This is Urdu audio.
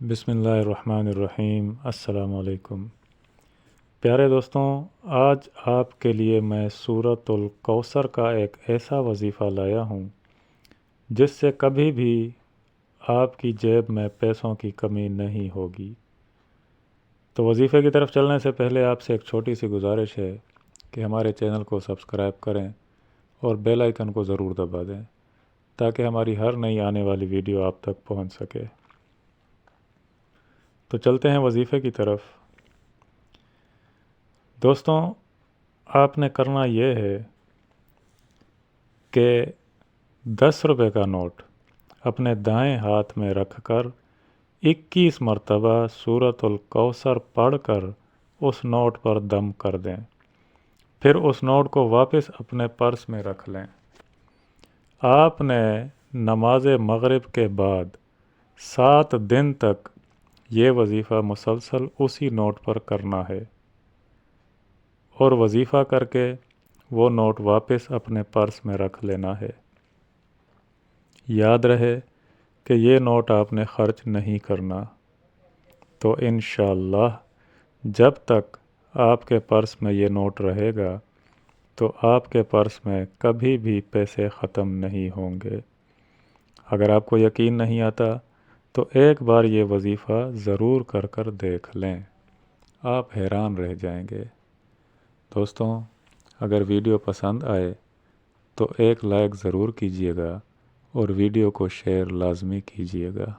بسم اللہ الرحمن الرحیم۔ السلام علیکم پیارے دوستوں، آج آپ کے لیے میں سورۃ الکوثر کا ایک ایسا وظیفہ لایا ہوں جس سے کبھی بھی آپ کی جیب میں پیسوں کی کمی نہیں ہوگی۔ تو وظیفے کی طرف چلنے سے پہلے آپ سے ایک چھوٹی سی گزارش ہے کہ ہمارے چینل کو سبسکرائب کریں اور بیل آئیکن کو ضرور دبا دیں تاکہ ہماری ہر نئی آنے والی ویڈیو آپ تک پہنچ سکے۔ تو چلتے ہیں وظیفے کی طرف۔ دوستوں، آپ نے کرنا یہ ہے کہ 10 روپے کا نوٹ اپنے دائیں ہاتھ میں رکھ کر 21 مرتبہ سورۃ الکوثر پڑھ کر اس نوٹ پر دم کر دیں، پھر اس نوٹ کو واپس اپنے پرس میں رکھ لیں۔ آپ نے نماز مغرب کے بعد 7 دن تک یہ وظیفہ مسلسل اسی نوٹ پر کرنا ہے اور وظیفہ کر کے وہ نوٹ واپس اپنے پرس میں رکھ لینا ہے۔ یاد رہے کہ یہ نوٹ آپ نے خرچ نہیں کرنا۔ تو انشاءاللہ جب تک آپ کے پرس میں یہ نوٹ رہے گا تو آپ کے پرس میں کبھی بھی پیسے ختم نہیں ہوں گے۔ اگر آپ کو یقین نہیں آتا تو ایک بار یہ وظیفہ ضرور کر دیکھ لیں، آپ حیران رہ جائیں گے۔ دوستوں، اگر ویڈیو پسند آئے تو ایک لائک ضرور کیجیے گا اور ویڈیو کو شیئر لازمی کیجیے گا۔